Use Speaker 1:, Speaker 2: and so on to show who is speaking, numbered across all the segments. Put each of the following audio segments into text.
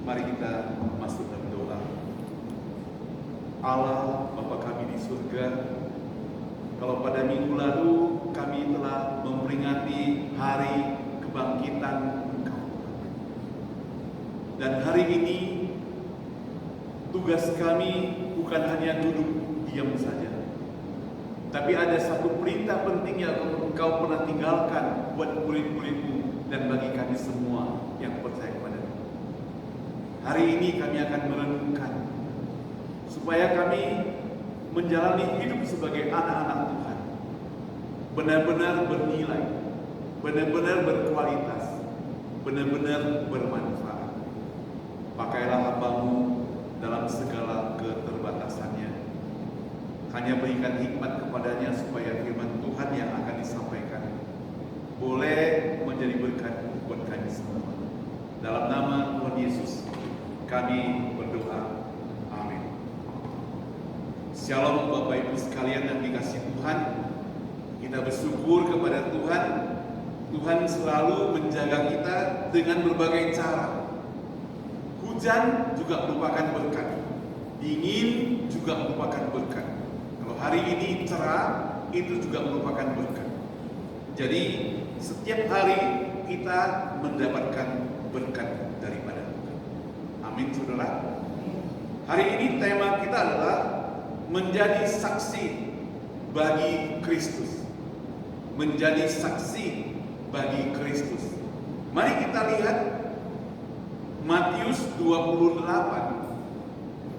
Speaker 1: Mari kita masuk dalam doa. Allah Bapa kami di surga, kalau pada minggu lalu kami telah memperingati hari kebangkitan Engkau, dan hari ini tugas kami bukan hanya duduk diam saja, tapi ada satu perintah penting yang Engkau pernah tinggalkan buat murid-murid-Mu dan bagi kami semua yang percaya kepada-Mu. Hari ini kami akan merenungkan supaya kami menjalani hidup sebagai anak-anak Tuhan benar-benar bernilai, benar-benar berkualitas, benar-benar bermanfaat. Pakailah hamba-Mu dalam segala keterbatasannya. Hanya berikan hikmat kepadanya supaya firman Tuhan yang akan disampaikan boleh menjadi berkat buat kami semua. Dalam nama Tuhan Yesus kami berdoa. Amin. Shalom Bapak Ibu sekalian yang dikasihi Tuhan. Kita bersyukur kepada Tuhan. Tuhan selalu menjaga kita dengan berbagai cara. Hujan juga merupakan berkat. Dingin juga merupakan berkat. Kalau hari ini cerah, itu juga merupakan berkat. Jadi setiap hari kita mendapatkan berkat daripada Tuhan. Amin, saudara. Hari ini tema kita adalah menjadi saksi bagi Kristus. Menjadi saksi bagi Kristus. Mari kita lihat Matius 28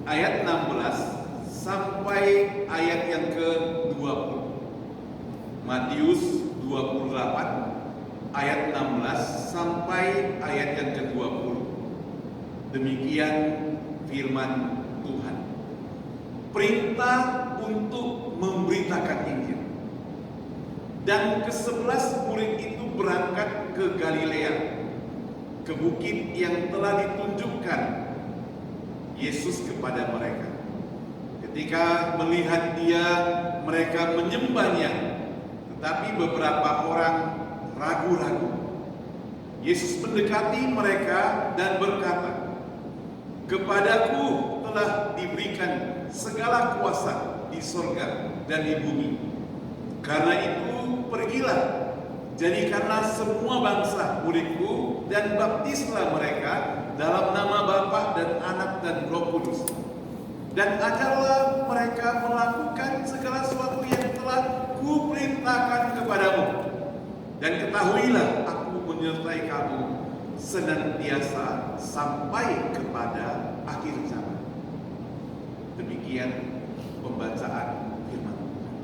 Speaker 1: ayat 16 sampai ayat yang ke-20. Matius 28 ayat 16 sampai ayat yang ke-20. Demikian firman Tuhan. Perintah untuk memberitakan Injil. Dan ke-11 murid itu berangkat ke Galilea, ke bukit yang telah ditunjukkan Yesus kepada mereka. Ketika melihat Dia, mereka menyembahnya, tetapi beberapa orang ragu-ragu. Yesus mendekati mereka dan berkata, "Kepadaku telah diberikan segala kuasa di sorga dan di bumi. Karena itu pergilah, jadikanlah semua bangsa muridku dan baptislah mereka dalam nama Bapa dan Anak dan Roh Kudus. Dan ajarlah mereka melakukan segala sesuatu yang telah kuperintahkan kepadamu. Dan ketahuilah aku menyertai kamu senantiasa sampai kepada akhir zaman." Demikian pembacaan firman Tuhan.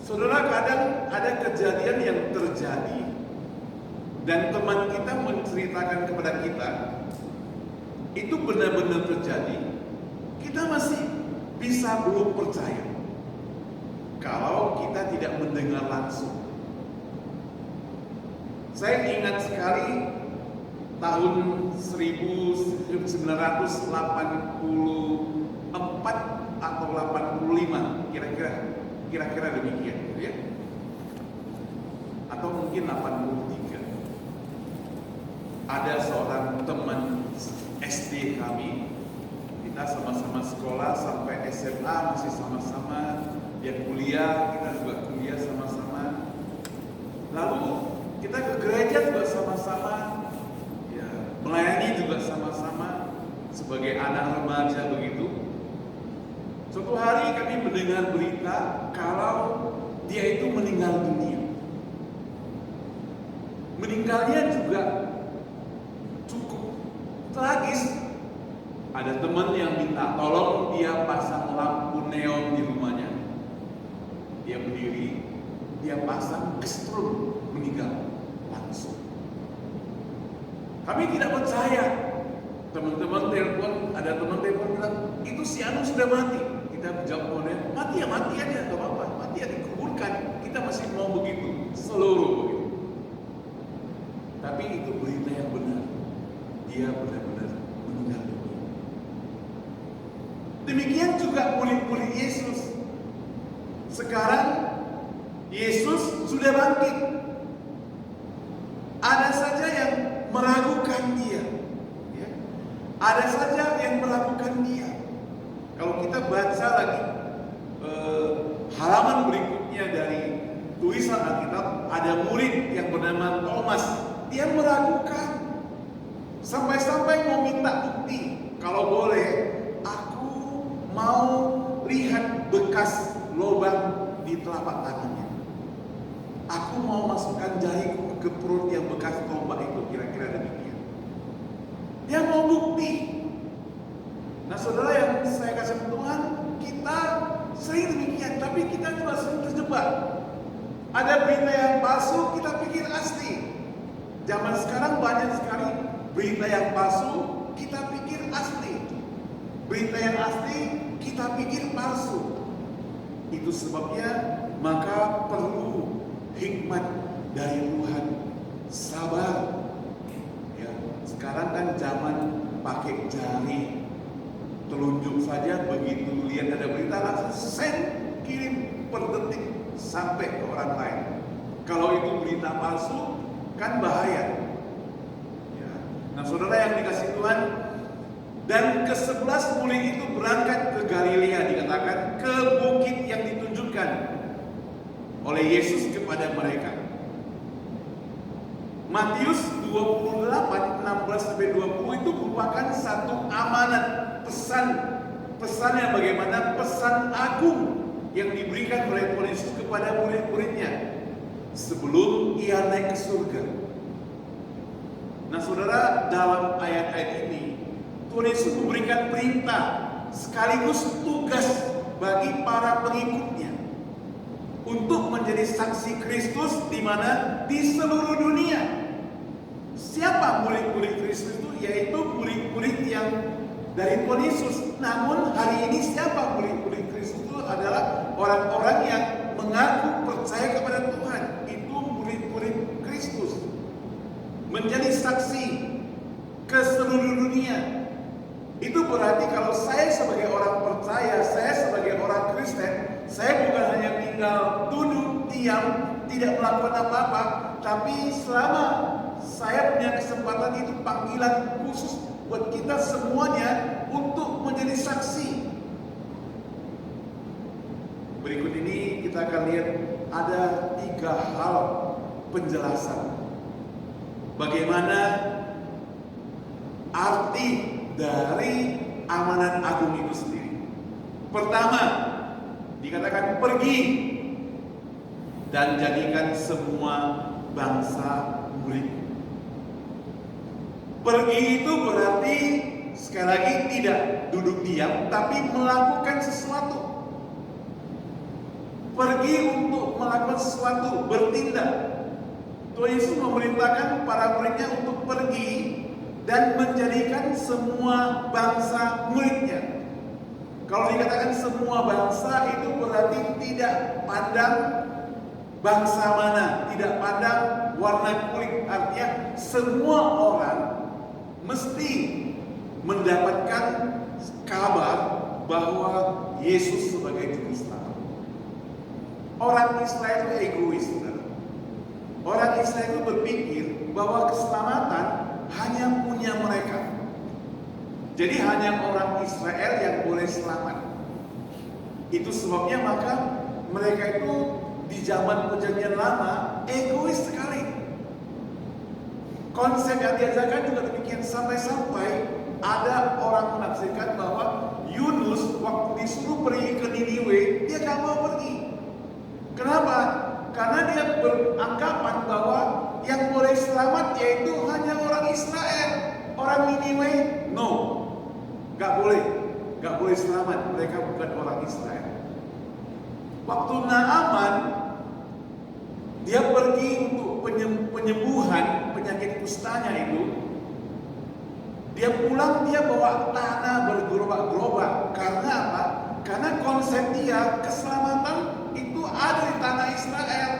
Speaker 1: Saudara, kadang ada kejadian yang terjadi dan teman kita menceritakan kepada kita, itu benar-benar terjadi. Kita masih bisa belum percaya kalau kita tidak mendengar langsung. Saya ingat sekali tahun 1984 atau 85, kira-kira demikian, gitu ya. Atau mungkin 83. Ada seorang teman SD kami, kita sama-sama sekolah sampai SMA, masih sama-sama. Dia kuliah, kita juga kuliah sama-sama. Lalu kita ke gereja juga sama-sama, ya, melayani juga sama-sama sebagai anak remaja begitu. Suatu hari kami mendengar berita kalau dia itu meninggal dunia. Meninggalnya juga cukup tragis. Ada teman yang minta tolong dia pasang lampu neon di rumahnya. Dia berdiri, dia pasang, kesetrum, meninggal langsung. Kami tidak percaya. Teman-teman telepon, ada teman telepon bilang, itu si Anu sudah mati. Kita jawab oleh, mati ya mati aja, gak apa-apa, mati ya dikuburkan. Kita masih mau begitu, seluruh begitu. Tapi itu berita yang benar. Dia benar-benar meninggal dunia. Demikian juga murid-murid Yesus. Sekarang Yesus sudah bangkit. Ada saja yang meragukan dia, ya. Ada saja yang meragukan dia. Kalau kita baca lagi halaman berikutnya dari tulisan Alkitab, ada murid yang bernama Thomas. Dia meragukan, sampai-sampai mau minta bukti. Kalau boleh, aku mau lihat bekas lubang di telapak tangannya. Aku mau masukkan jariku ke perut yang bekas tombak itu, kira-kira demikian. Dia mau bukti. Nah, saudara yang saya kasih Tuhan, kita sering demikian, tapi kita juga sering terjebak. Ada berita yang palsu, kita pikir asli. Zaman sekarang banyak sekali berita yang palsu, kita pikir asli. Berita yang asli, kita pikir palsu. Itu sebabnya maka perlu hikmat dari Tuhan, sabar. Ya, sekarang kan zaman pakai jari, telunjuk saja, begitu lihat ada berita langsung send, kirim per detik sampai ke orang lain. Kalau itu berita palsu, kan bahaya. Ya. Nah, saudara yang dikasih Tuhan, dan ke-11 murid itu berangkat ke Galilea, dikatakan ke bukit yang ditunjukkan oleh Yesus kepada mereka. Matius 28:16-20 itu merupakan satu amanat, pesan yang bagaimana pesan agung yang diberikan oleh Tuhan Yesus kepada murid-muridnya sebelum ia naik ke surga. Nah, saudara, dalam ayat-ayat ini Tuhan Yesus memberikan perintah sekaligus tugas bagi para pengikutnya untuk menjadi saksi Kristus di mana? Di seluruh dunia. Siapa murid-murid Kristus itu? Yaitu murid-murid yang dari Tuhan Yesus. Namun hari ini siapa murid-murid Kristus itu? Adalah orang-orang yang mengaku percaya kepada Tuhan. Itu murid-murid Kristus. Menjadi saksi ke seluruh dunia. Itu berarti kalau saya sebagai orang percaya, saya sebagai orang Kristen, saya bukan hanya tinggal duduk, diam, tidak melakukan apa-apa, tapi selama saya punya kesempatan, itu panggilan khusus buat kita semuanya untuk menjadi saksi. Berikut ini kita akan lihat ada 3 hal penjelasan bagaimana arti dari amanat agung itu sendiri. Pertama, dikatakan pergi dan jadikan semua bangsa murid. Pergi itu berarti sekali lagi tidak duduk diam, tapi melakukan sesuatu. Pergi untuk melakukan sesuatu, bertindak. Tuhan Yesus memerintahkan para muridnya untuk pergi dan menjadikan semua bangsa muridnya. Kalau dikatakan semua bangsa, itu berarti tidak pandang bangsa mana, tidak pandang warna kulit. Artinya semua orang mesti mendapatkan kabar bahwa Yesus sebagai juru selamat. Orang Israel itu egois, saudara. Orang Israel itu berpikir bahwa keselamatan hanya punya mereka. Jadi hanya orang Israel yang boleh selamat. Itu sebabnya maka mereka itu di zaman perjanjian lama egois sekali. Konsep yang diajarkan juga demikian, sampai-sampai ada orang menafsirkan bahwa Yunus waktu disuruh pergi ke Niniwe, dia gak mau pergi. Kenapa? Karena dia beranggapan bahwa yang boleh selamat yaitu hanya orang Israel. orang Niniwe? No, gak boleh selamat. Mereka bukan orang Israel. Waktu Naaman dia pergi untuk penyembuhan penyakit kustanya itu, dia pulang dia bawa tanah bergerobak-gerobak. Karena apa? Karena konsep dia keselamatan itu ada di tanah Israel.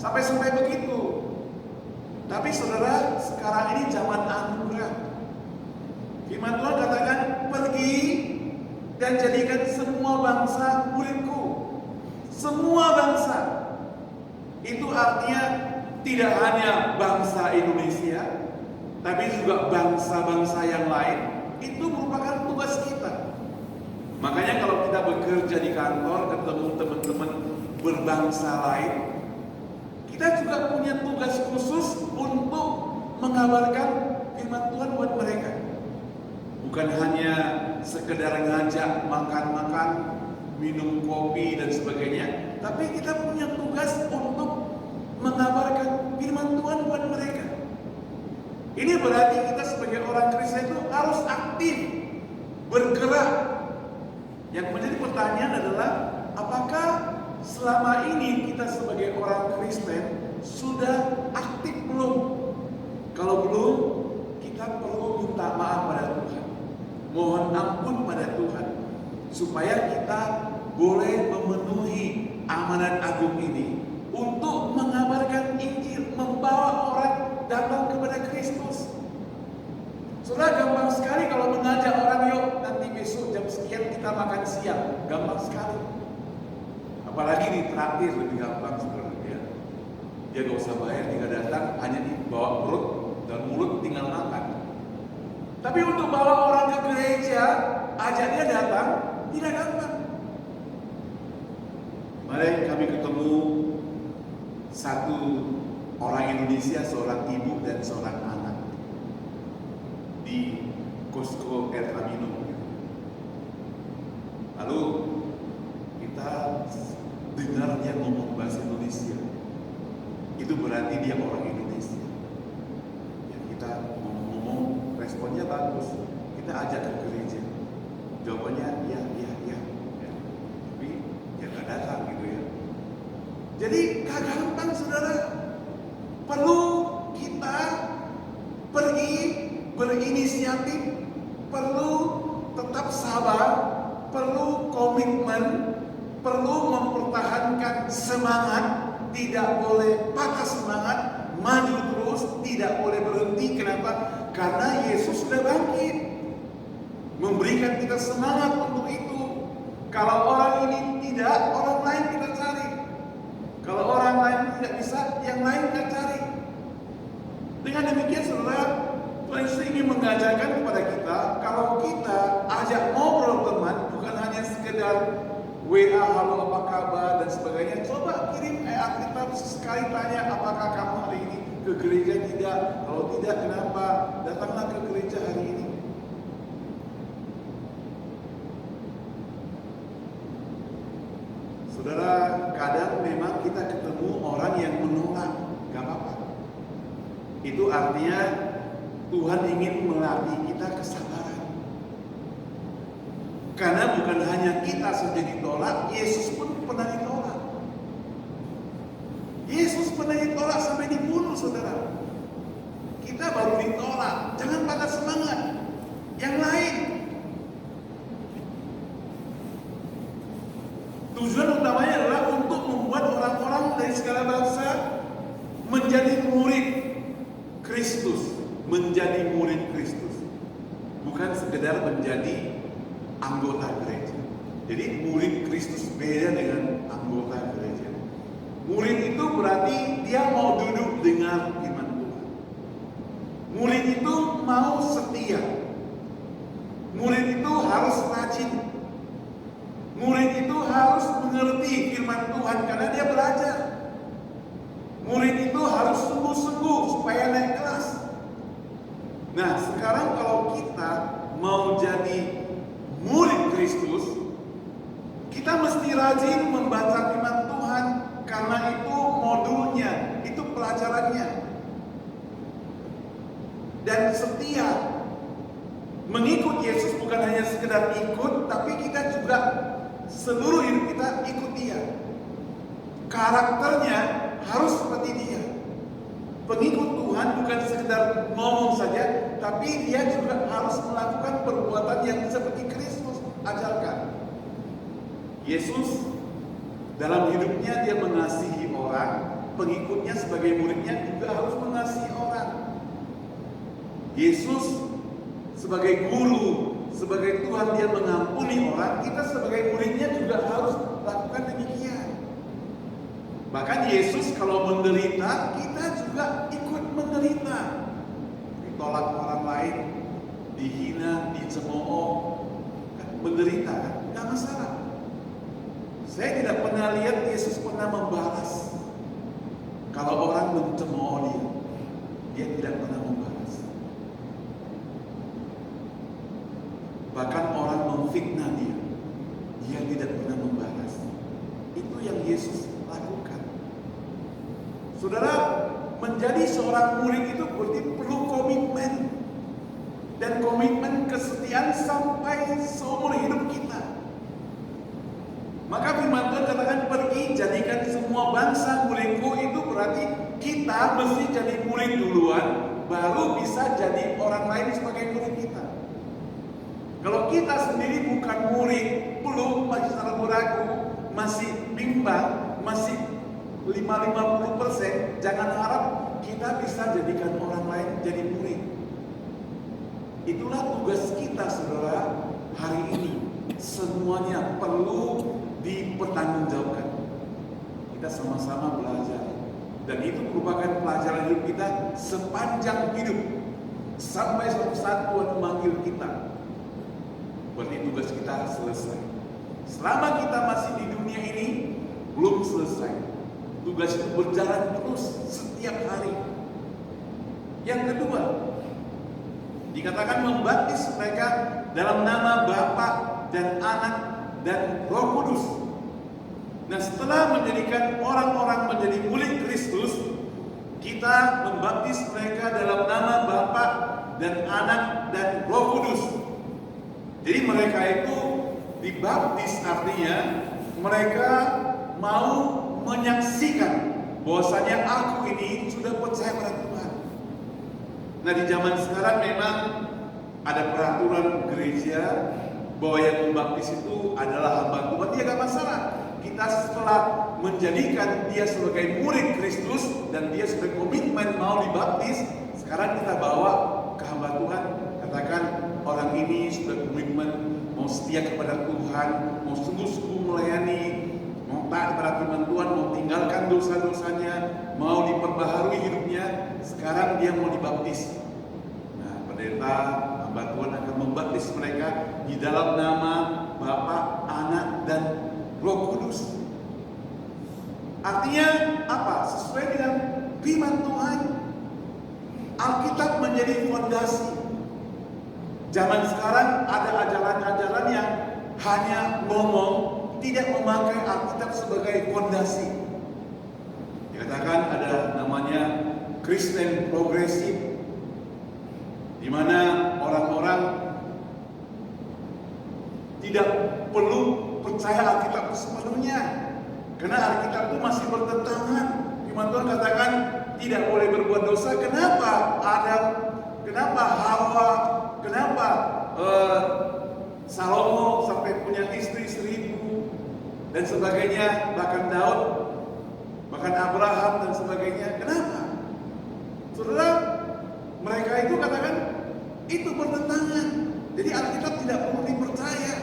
Speaker 1: Sampai begitu. Tapi saudara, sekarang ini zaman anugerah. Firman Tuhan katakan, pergi dan jadikan semua bangsa muridku. Semua bangsa. Itu artinya tidak hanya bangsa Indonesia, tapi juga bangsa-bangsa yang lain. Itu merupakan tugas kita. Makanya kalau kita bekerja di kantor, ketemu teman-teman berbangsa lain, kita juga punya tugas khusus untuk mengabarkan firman Tuhan buat mereka. Bukan hanya sekedar ngajak makan-makan, minum kopi dan sebagainya, tapi kita punya tugas untuk mengabarkan firman Tuhan buat mereka. Ini berarti kita sebagai orang Kristen itu harus aktif, bergerak. Yang menjadi pertanyaan adalah, apakah selama ini kita sebagai orang Kristen sudah aktif belum? Kalau belum, kita perlu minta maaf pada Tuhan. Mohon ampun pada Tuhan, supaya kita boleh memenuhi amanat agung ini untuk mengabarkan Injil, membawa orang datang kepada Kristus. Saudara, gampang sekali kalau mengajak orang, yuk nanti besok jam sekian kita makan siang. Gampang sekali. Apalagi di traktir lebih gampang saudara ya. Dia gak usah bayar, tinggal datang, hanya dibawa perut dan mulut tinggal makan. Tapi untuk bawa orang ke gereja, ajak dia datang, tidak gampang. Mari kami ketemu satu orang Indonesia, seorang ibu dan seorang anak di Costco El Camino. Lalu kita dengar dia ngomong bahasa Indonesia. Itu berarti dia orang Indonesia. Ya, kita ngomong responnya bagus. Kita ajak ke gereja. Jawabannya ya. Tapi ya gak datang gitu ya. Jadi gak gampang saudara. Perlu kita pergi berinisiatif, perlu tetap sabar, perlu komitmen, perlu mempertahankan semangat, tidak boleh patah semangat, maju terus, tidak boleh berhenti. Kenapa? Karena Yesus sudah bangkit, memberikan kita semangat untuk itu. Kalau orang ini tidak, orang lain kita cari. Kalau orang lain tidak bisa, yang lain kita cari. Dengan demikian saudara, Tuhan Yesus ingin mengajarkan kepada kita, kalau kita ajak ngobrol teman, bukan hanya sekedar WA, halo apa kabar dan sebagainya. Coba kirim Alkitab sekali, tanya apakah kamu hari ini ke gereja? Tidak. Kalau tidak, kenapa? Datanglah ke gereja hari ini. Saudara, kadang memang kita ketemu orang yang menolak, gak apa-apa. Itu artinya Tuhan ingin melatih kita kesabaran. Karena bukan hanya kita saja ditolak, Yesus pun pernah ditolak. Yesus pernah ditolak sampai dibunuh saudara. Kita baru ditolak, jangan patah semangat. Yang lain, tujuan utamanya adalah untuk membuat orang-orang dari segala bangsa menjadi murid Kristus. Menjadi murid Kristus, bukan sekedar menjadi anggota gereja. Jadi murid Kristus beda dengan anggota gereja. Murid itu berarti dia mau duduk dengar firman Tuhan. Murid itu mau setia. Murid itu harus rajin. Murid itu harus mengerti firman Tuhan karena dia belajar. Murid itu harus sungguh-sungguh supaya naik kelas. Nah, sekarang kalau kita mau jadi murid Kristus, kita mesti rajin membaca firman Tuhan, karena itu modulnya, itu pelajarannya. dan setia. Mengikut Yesus bukan hanya sekedar ikut, tapi kita juga seluruh hidup kita ikut Dia. Karakternya harus seperti Dia. Pengikut Tuhan bukan sekedar ngomong saja, tapi dia juga harus melakukan perbuatan yang seperti Kristus ajarkan. Yesus dalam hidupnya dia mengasihi orang, pengikutnya sebagai muridnya juga harus mengasihi orang. Yesus sebagai guru, sebagai Tuhan dia mengampuni orang, kita sebagai muridnya juga harus lakukan demikian. Bahkan Yesus kalau menderita, kita juga ikut menderita. Ditolak orang lain, dihina, dicemooh, menderita kan? Gak masalah. Saya tidak pernah lihat Yesus pernah membalas. Kalau orang mencemooh dia tidak pernah membalas. Bahkan orang memfitnah dia tidak pernah membalas. Itu yang Yesus lakukan. Saudara, menjadi seorang murid itu berarti perlu komitmen. Dan komitmen kesetiaan sampai seumur hidup kita. Maka firman Tuhan katakan, pergi jadikan semua bangsa muridku. Itu berarti kita mesti jadi murid duluan, baru bisa jadi orang lain sebagai murid kita. Kalau kita sendiri bukan murid, belum, masih ragu-ragu, masih bimbang, masih 50%, jangan harap kita bisa jadikan orang lain jadi murid. Itulah tugas kita, saudara, hari ini. Semuanya perlu dipertanggungjawabkan. Kita sama-sama belajar. Dan itu merupakan pelajaran hidup kita sepanjang hidup. Sampai suatu saat Tuhan memanggil kita. Berarti tugas kita selesai. Selama kita masih di dunia ini, belum selesai. Tugas itu berjalan terus setiap hari. Yang kedua, dikatakan membaptis mereka dalam nama Bapa dan Anak dan Roh Kudus. Nah, setelah menjadikan orang-orang menjadi murid Kristus, kita membaptis mereka dalam nama Bapa dan Anak dan Roh Kudus. Jadi mereka itu dibaptis, artinya mereka mau menyaksikan bahwasanya aku ini sudah percaya pada Tuhan. Nah, di zaman sekarang memang ada peraturan gereja bahwa yang membaptis itu adalah hamba Tuhan. Dia gak masalah. Kita setelah menjadikan dia sebagai murid Kristus dan dia sebagai komitmen mau dibaptis, sekarang kita bawa ke hamba Tuhan. Katakan orang ini sudah komitmen mau setia kepada Tuhan, mau sungguh-sungguh melayani, mau taat kepada firman Tuhan, mau tinggalkan dosa-dosanya, mau diperbaharui hidupnya. Sekarang dia mau dibaptis. Nah, pendeta hamba Tuhan akan membaptis mereka di dalam nama Bapa, Anak, dan Roh Kudus. Artinya apa? Sesuai dengan firman Tuhan. Alkitab menjadi fondasi. Zaman sekarang ada ajaran-ajaran yang hanya ngomong, tidak memakai Alkitab sebagai fondasi. Dikatakan ada namanya Kristen progresif, di mana orang-orang tidak perlu percaya Alkitab sepenuhnya, karena Alkitab itu masih bertentangan. Firman Tuhan katakan tidak boleh berbuat dosa. Kenapa Adam, kenapa Hawa, kenapa Salomo sampai punya istri 1000 dan sebagainya, bahkan Daud, bahkan Abraham dan sebagainya. Kenapa? Saudara, mereka itu katakan itu bertentangan. Jadi Alkitab tidak perlu dipercaya.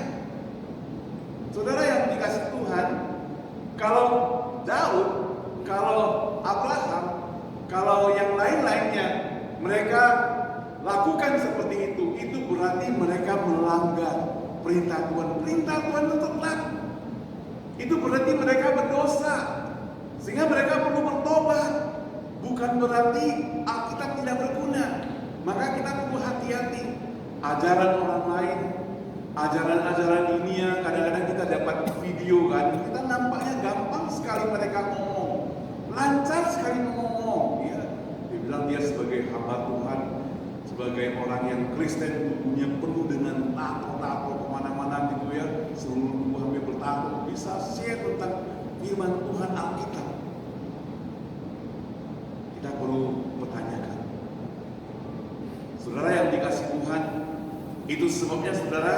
Speaker 1: Saudara yang dikasih Tuhan, kalau Daud, kalau Abraham, kalau yang lain-lainnya mereka lakukan seperti itu berarti mereka melanggar perintah Tuhan. Perintah Tuhan itu tetap. Itu berarti mereka berdosa, sehingga mereka perlu bertobat. Bukan berarti Alkitab tidak berguna. Maka kita perlu hati-hati. Ajaran orang lain, ajaran-ajaran dunia, kadang-kadang kita dapat video kan, kita nampaknya gampang sekali mereka ngomong, lancar sekali ngomong, ya. Dibilang dia sebagai hamba Tuhan, sebagai orang yang Kristen, tubuhnya penuh dengan tato-tato kemana-mana gitu ya, seluruh tubuh hampir bertato, bisa share tentang firman Tuhan Alkitab. Kita perlu pertanyakan, saudara yang dikasih Tuhan, itu sebabnya saudara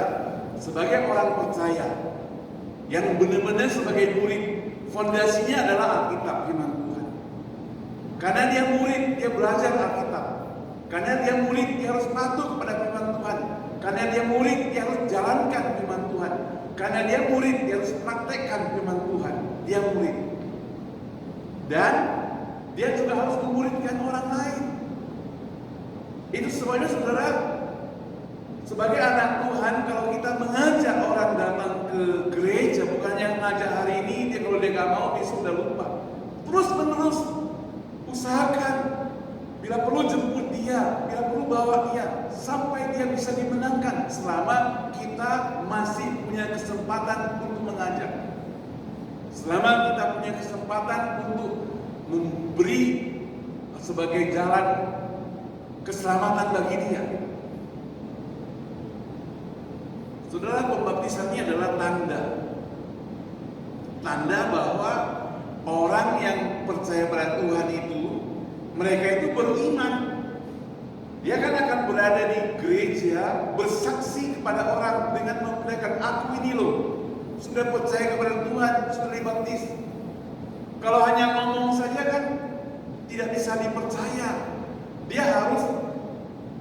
Speaker 1: sebagai orang percaya yang benar-benar sebagai murid, fondasinya adalah Alkitab, firman Tuhan. Karena dia murid, dia belajar Alkitab. Karena dia murid, dia harus patuh kepada firman Tuhan. Karena dia murid, dia harus jalankan firman Tuhan. Karena dia murid, dia harus praktekkan firman Tuhan. Dia murid. Dan dia juga harus memuridkan orang lain. Itu semuanya saudara, sebagai anak Tuhan, kalau kita mengajak orang datang ke gereja, bukannya ngajak hari ini, dia kalau dia gak mau, besok udah lupa. Terus menerus usahakan, bila perlu jemput dia, bila perlu bawa dia, sampai dia bisa dimenangkan, selama kita masih punya kesempatan untuk mengajak. Selama kita punya kesempatan untuk memberi sebagai jalan keselamatan bagi dia. Saudara, pembaptisan ini adalah tanda bahwa orang yang percaya pada Tuhan itu, mereka itu beriman. Dia kan akan berada di gereja, bersaksi kepada orang dengan memperlihatkan, aku ini loh, sudah percaya kepada Tuhan, sudah dibaptis. Kalau hanya ngomong saja kan tidak bisa dipercaya. Dia harus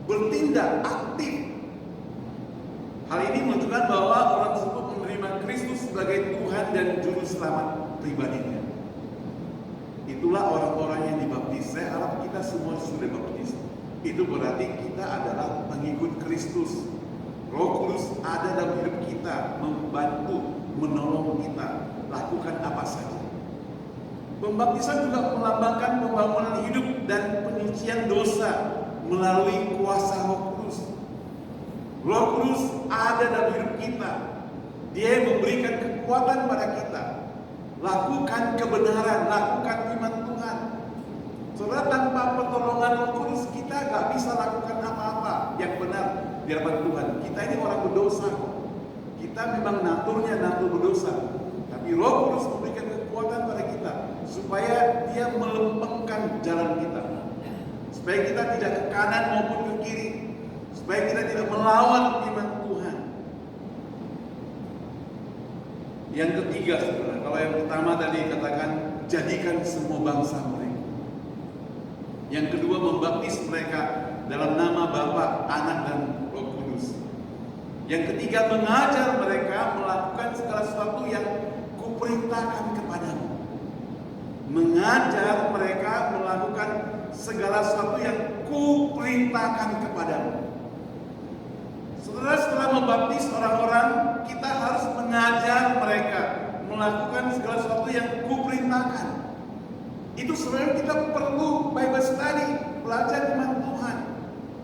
Speaker 1: bertindak aktif. Hal ini menunjukkan bahwa orang tersebut menerima Kristus sebagai Tuhan dan Juru Selamat pribadinya. Itulah orang-orang yang dibaptis. Saya harap kita semua sudah dibaptis. Itu berarti kita adalah pengikut Kristus. Roh Kudus ada dalam hidup kita, membantu, menolong kita lakukan apa saja. Pembaptisan juga melambangkan pembangunan hidup dan penyucian dosa melalui kuasa Roh Kudus. Roh Kudus ada dalam hidup kita. Dia memberikan kekuatan pada kita. Lakukan kebenaran, lakukan firman Tuhan. Saudara, tanpa pertolongan Roh Kudus kita gak bisa lakukan apa-apa yang benar di hadapan Tuhan. Kita ini orang berdosa. Kita memang naturnya natur berdosa. Tapi Roh Kudus memberikan kekuatan pada kita supaya dia melempengkan jalan kita. Supaya kita tidak ke kanan maupun ke kiri. Supaya kita tidak melawan firman Tuhan. Yang ketiga, saudara, kalau yang pertama tadi katakan jadikan semua bangsa mereka. Yang kedua, membaptis mereka dalam nama Bapa, Anak dan Roh Kudus. Yang ketiga, mengajar mereka melakukan segala sesuatu yang kuperintahkan kepadamu. Mengajar mereka melakukan segala sesuatu yang kuperintahkan kepadamu. Saudara, setelah membaptis orang-orang, kita harus mengajar mereka melakukan segala sesuatu yang kuperintahkan. Itu sebenarnya kita perlu Bible study, belajar firman Tuhan.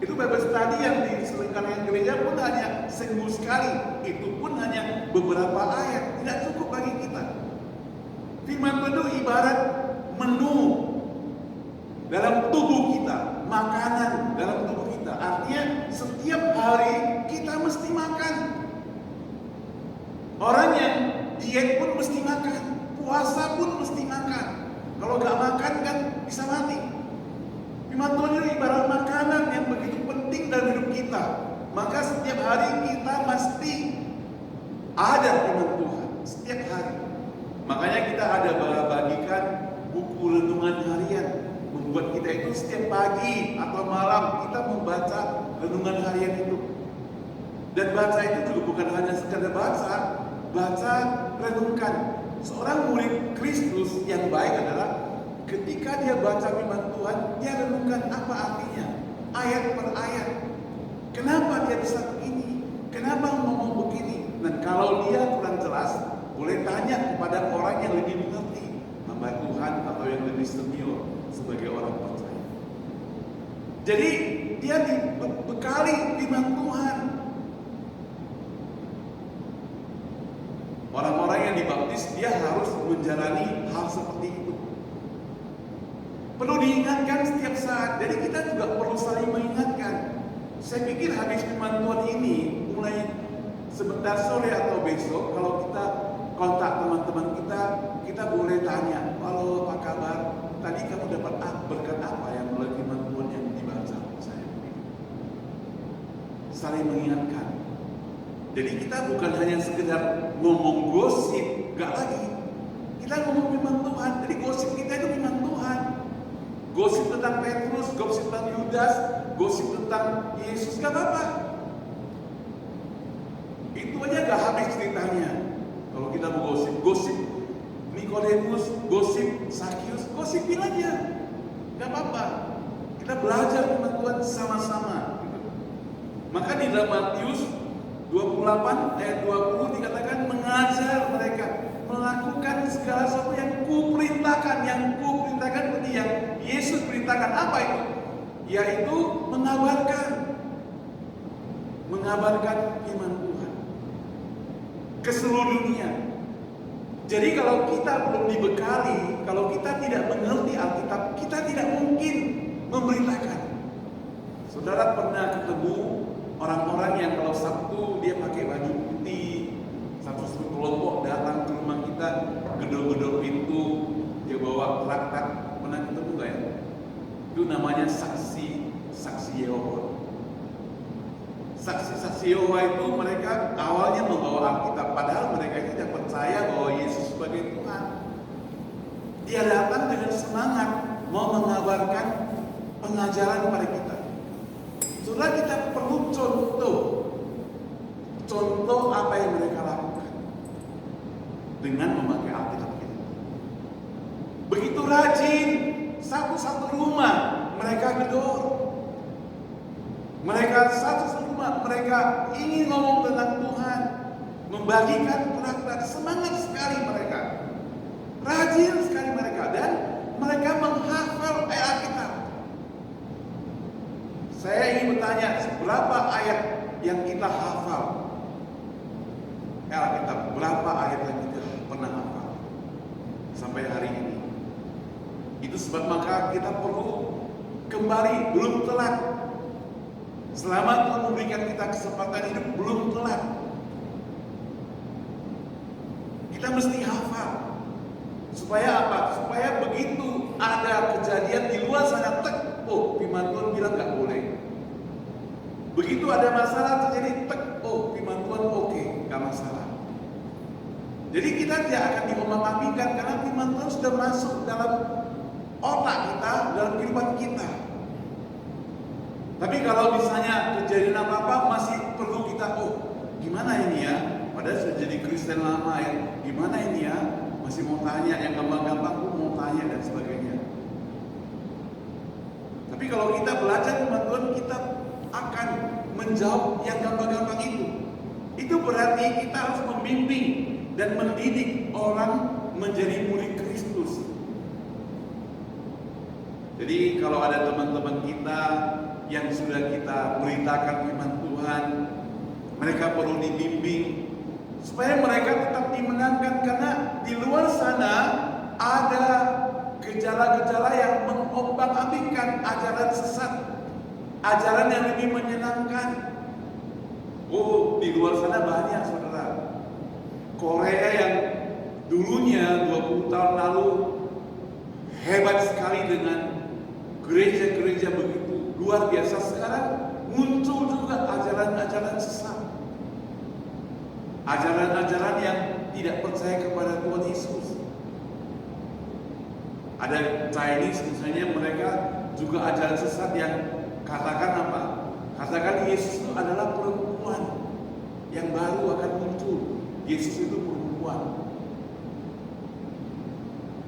Speaker 1: Itu Bible study yang diselenggarakan gereja pun hanya seminggu sekali. Itu pun hanya beberapa ayat, tidak cukup bagi kita. Firman Tuhan itu ibarat menu dalam tubuh kita, makanan dalam tubuh kita. Artinya setiap hari kita mesti makan. Orang yang diet pun mesti makan, puasa pun mesti makan. Kalau gak makan kan bisa mati. Firman Tuhan itu ibarat makanan yang begitu penting dalam hidup kita. Maka setiap hari kita mesti ada firman Tuhan, setiap hari. Makanya kita ada bagikan buku renungan harian. Membuat kita itu setiap pagi atau malam kita membaca renungan harian itu. Dan baca itu juga bukan hanya sekadar baca, renungkan. Seorang murid Kristus yang baik adalah ketika dia baca firman Tuhan, dia renungkan apa artinya, ayat per ayat. Kenapa dia bisa begini? Kenapa ngomong begini? Dan kalau dia kurang jelas, boleh tanya kepada orang yang lebih mengerti, hamba Tuhan atau yang lebih senior sebagai orang percaya. Jadi dia dibekali firman Tuhan. Orang-orang yang dibaptis dia harus menjalani hal seperti itu. Perlu diingatkan setiap saat. Jadi kita juga perlu saling mengingatkan. Saya pikir habis firman Tuhan ini, mulai sebentar sore atau besok, kalau kita kontak teman-teman kita, kita boleh tanya, halo apa kabar? Tadi kamu dapat berkat apa yang melalui firman Tuhan yang dibaca? Saya saling mengingatkan. Jadi kita bukan hanya sekedar ngomong gosip, gak lagi. Kita ngomong firman Tuhan. Jadi gosip kita itu firman Tuhan. Gosip tentang Petrus, gosip tentang Yudas, gosip tentang Yesus, gak apa-apa. Itu aja gak habis ceritanya. Kalau kita mau gosip Nikodemus, gosip Sakius, gosipin aja, gak apa-apa. Kita belajar firman Tuhan sama-sama. Maka di dalam Matius 28 ayat 20 dikatakan mengajar mereka melakukan segala sesuatu yang kuperintahkan. Yang kuperintahkan berarti yang Yesus perintahkan. Apa itu? Yaitu mengabarkan firman Tuhan ke seluruh dunia. Jadi kalau kita belum dibekali, kalau kita tidak mengerti Alkitab, kita tidak mungkin memberitakan. Saudara pernah ketemu orang-orang yang kalau Sabtu dia pakai baju putih, satu kelompok datang ke rumah kita, gedor-gedor pintu, dia bawa traktat. Pernah ketemu gak ya? Itu namanya saksi Yehova. Saksi Yehova itu mereka awalnya membawa Alkitab, padahal mereka itu tidak percaya bahwa Yesus sebagai Tuhan. Dia datang dengan semangat mau mengabarkan pengajaran kepada kita. Saudara, kita perlu contoh apa yang mereka lakukan dengan memakai Alkitab kita. Begitu rajin, satu-satu rumah mereka gedor. Mereka satu rumah, mereka ingin ngomong tentang Tuhan, membagikan traktat, semangat sekali mereka, rajin sekali mereka, dan mereka menghafal ayat Alkitab. Saya ingin bertanya, berapa ayat yang kita hafal? Alkitab, berapa ayat yang kita pernah hafal sampai hari ini? Itu sebab maka kita perlu kembali, belum telat. Selama Tuhan memberikan kita kesempatan hidup, belum telat. Kita mesti hafal. Supaya apa? Supaya begitu ada kejadian di luar sana, firman Tuhan bilang gak boleh. Begitu ada masalah terjadi, firman Tuhan oke, gak masalah. Jadi kita tidak akan diombang-ambingkan karena firman Tuhan sudah masuk dalam otak kita, dalam kehidupan kita. Tapi kalau misalnya kejadian apa-apa masih perlu kita, gimana ini ya? Padahal sudah jadi Kristen lama ya, gimana ini ya? Masih mau tanya, yang gampang-gampang pun mau tanya dan sebagainya. Tapi kalau kita belajar firman Tuhan, kita akan menjawab yang gampang-gampang itu. Itu berarti kita harus membimbing dan mendidik orang menjadi murid Kristus. Jadi kalau ada teman-teman kita yang sudah kita beritakan firman Tuhan, mereka perlu dibimbing supaya mereka tetap dimenangkan, karena di luar sana ada gejala-gejala yang mengombang-ambingkan ajaran sesat, ajaran yang lebih menyenangkan. Di luar sana banyak, saudara. Korea yang dulunya 20 tahun lalu hebat sekali dengan gereja-gereja begitu luar biasa, sekarang muncul juga ajaran-ajaran sesat, ajaran-ajaran yang tidak percaya kepada Tuhan Yesus. Ada Chinese misalnya, mereka juga ajaran sesat yang katakan apa? Katakan Yesus itu adalah perempuan yang baru akan muncul. Yesus itu perempuan.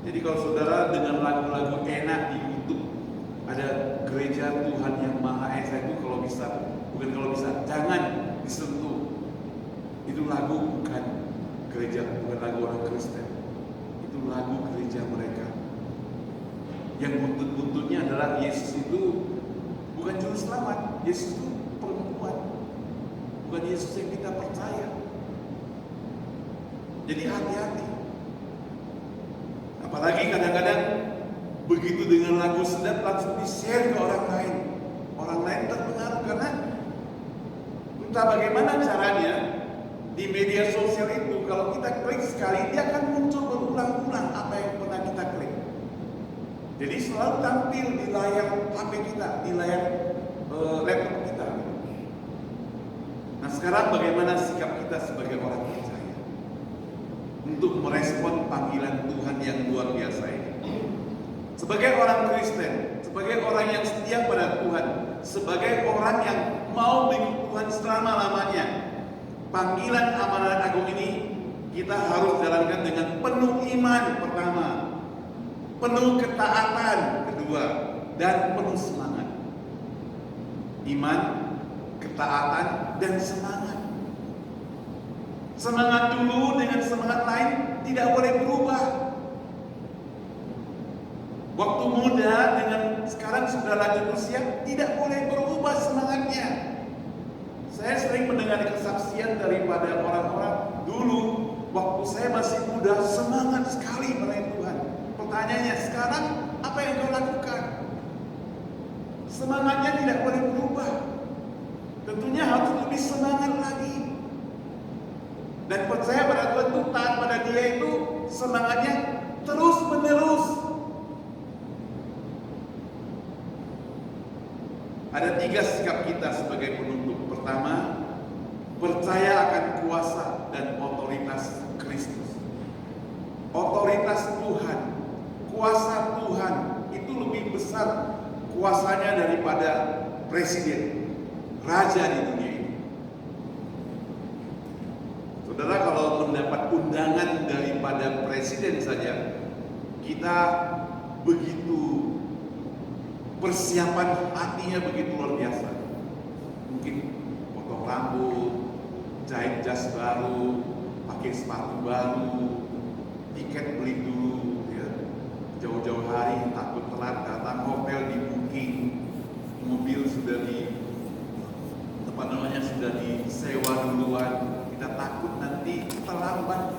Speaker 1: Jadi kalau saudara dengan lagu-lagu enak di YouTube, ada gereja Tuhan yang Maha Esa, itu kalau bisa, bukan kalau bisa, jangan disentuh. Itu lagu bukan gereja, bukan lagu orang Kristen. Itu lagu gereja mereka. Yang buntut-buntutnya adalah Yesus itu bukan juru selamat, Yesus itu perempuan, bukan Yesus yang kita percaya. Jadi hati-hati. Apalagi kadang-kadang begitu dengan lagu sedap langsung di-share ke orang lain. Orang lain terpengaruh karena Entah bagaimana caranya, di media sosial itu kalau kita klik sekali, dia akan muncul berulang-ulang apa yang pernah kita klik. Jadi selalu tampil di layar HP kita, di layar laptop kita. Nah sekarang bagaimana sikap kita sebagai orang percaya untuk merespon panggilan Tuhan yang luar biasa ini? Sebagai orang Kristen, sebagai orang yang setia pada Tuhan, sebagai orang yang mau mengikut Tuhan selama-lamanya, panggilan amanat agung ini kita harus jalankan dengan penuh iman pertama, penuh ketaatan kedua, dan penuh semangat. Iman, ketaatan, dan semangat. Semangat dulu dengan semangat lain tidak boleh berubah. Waktu muda dengan sekarang sudah lanjut usia tidak boleh berubah semangatnya. Saya sering mendengar kesaksian daripada orang-orang dulu waktu saya masih muda semangat sekali melayani Tuhan. Pertanyaannya sekarang apa yang kau lakukan? Semangatnya tidak boleh berubah. Tentunya harus lebih semangat lagi. Dan percaya pada Tuhan itu taat pada Dia itu semangatnya terus menerus. Ada 3 sikap kita sebagai penuntut. Pertama, percaya akan kuasa dan otoritas Kristus. Otoritas Tuhan, kuasa Tuhan itu lebih besar kuasanya daripada presiden, raja di dunia ini. Saudara, kalau mendapat undangan daripada presiden saja, kita begitu persiapan hatinya begitu luar biasa. Mungkin potong rambut, jahit jas baru, pakai sepatu baru, tiket beli dulu, ya. Jauh-jauh hari takut telat datang, hotel di booking, mobil sudah sudah disewa duluan. Kita takut nanti terlambat.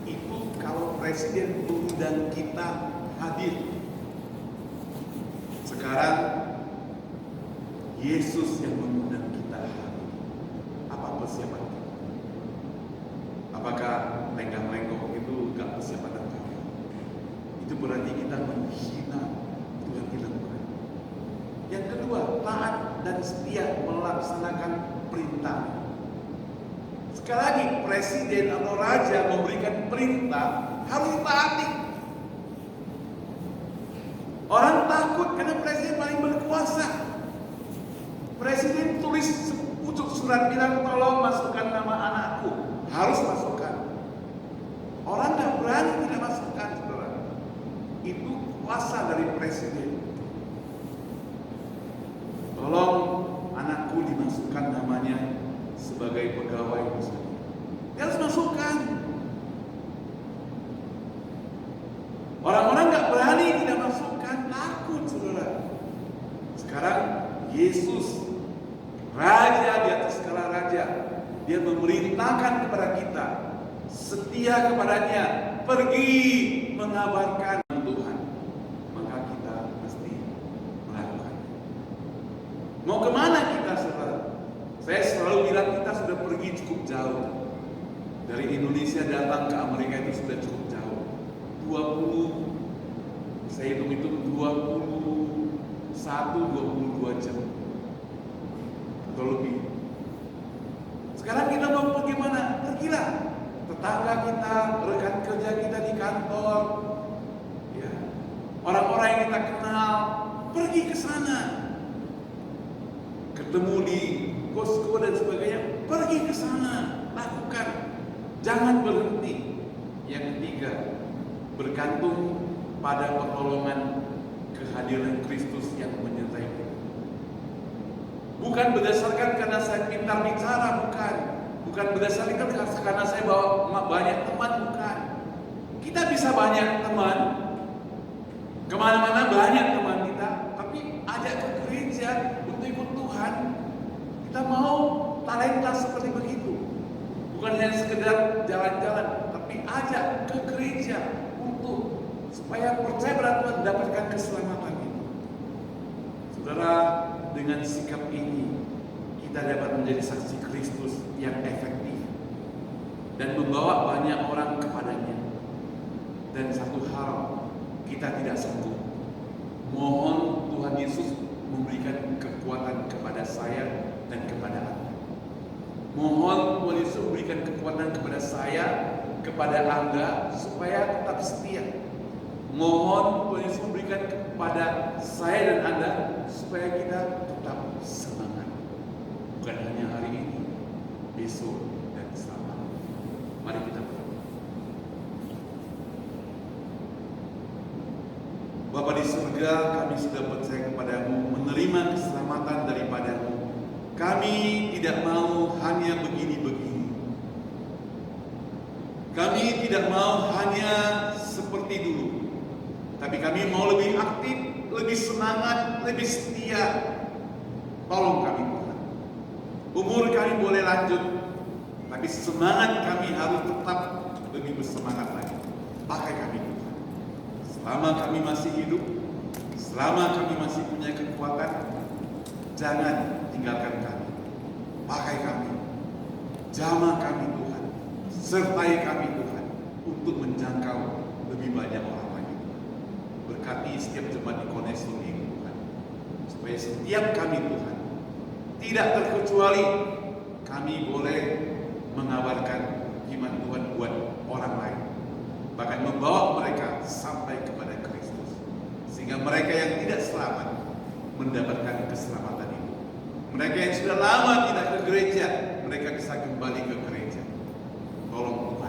Speaker 1: Itu kalau presiden mengundang kita hadir. Sekarang Yesus yang mengundang kita hadir. Apa persiapan kita? Apakah lenggak-lenggok itu enggak persiapan kita? Itu berarti kita menghina Tuhan kita. Yang kedua, taat dan setia melaksanakan perintah. Sekali lagi, presiden atau raja memberikan perintah harus taati. Orang takut karena presiden paling berkuasa. Presiden tulis sepucuk surat bilang tolong masukkan nama anakku, harus masukkan. Orang tidak berani tidak masukkan, saudara. Itu kuasa dari presiden. Tolong anakku dimasukkan namanya sebagai pegawai misalnya. Dia harus masukkan. Orang-orang nggak berani tidak masukkan, takut, saudara. Sekarang Yesus, Raja di atas segala raja, Dia memerintahkan kepada kita, setia kepadanya, pergi mengabarkan Tuhan. Maka kita mesti melakukan. Mau kemana kita, saudara? Saya selalu bilang kita sudah pergi cukup jauh. Dari Indonesia datang ke Amerika itu sudah cukup jauh. 20, saya hitung-hitung 22 jam atau lebih. Sekarang kita mau pergi mana? Pergilah. Tetangga kita, rekan kerja kita di kantor, ya, orang-orang yang kita kenal, pergi ke sana. Ketemu di posko dan sebagainya, pergi ke sana, lakukan. Jangan berhenti. Yang ketiga, bergantung pada pertolongan kehadiran Kristus yang menyertai kita. Bukan berdasarkan karena saya pintar bicara, bukan. Bukan berdasarkan karena saya bawa banyak teman, bukan. Kita bisa banyak teman, kemana-mana banyak teman kita, tapi ajak ke gereja untuk ikut Tuhan. Kita mau talenta seperti begitu. Bukan hanya sekedar jalan-jalan, tapi ajak ke gereja untuk supaya percaya pada Tuhan, mendapatkan keselamatan itu. Saudara, dengan sikap ini kita dapat menjadi saksi Kristus yang efektif dan membawa banyak orang kepadanya. Dan satu hal, kita tidak sanggup. Mohon Tuhan Yesus memberikan kekuatan kepada saya dan kepada Anda. Mohon Tuhan Yesus memberikan kekuatan kepada saya, kepada Anda, supaya tetap setia. Mohon Tuhan Yesus memberikan kepada saya dan Anda, supaya kita tetap semangat. Bukan hanya hari ini, besok dan selamanya. Mari kita berdoa. Bapa di surga, kami sudah percaya kepadamu, menerima keselamatan daripadamu. Kami tidak mau hanya begini-begini. Kami tidak mau hanya seperti dulu, tapi kami mau lebih aktif, lebih semangat, lebih setia. Tolong kami Tuhan. Umur kami boleh lanjut, tapi semangat kami harus tetap lebih bersemangat lagi. Pakai kami Tuhan. Selama kami masih hidup, selama kami masih punya kekuatan, jangan tinggalkan kami. Pakai kami. Jamah kami Tuhan. Sertai kami Tuhan untuk menjangkau lebih banyak orang lagi. Berkati setiap jemaat di Konesul ini Tuhan, supaya setiap kami Tuhan, tidak terkecuali kami boleh mengabarkan firman Tuhan buat orang lain, bahkan membawa mereka sampai kepada Kristus, sehingga mereka yang tidak selamat mendapatkan keselamatan itu. Mereka yang sudah lama tidak ke gereja, mereka bisa kembali ke gereja. Tolong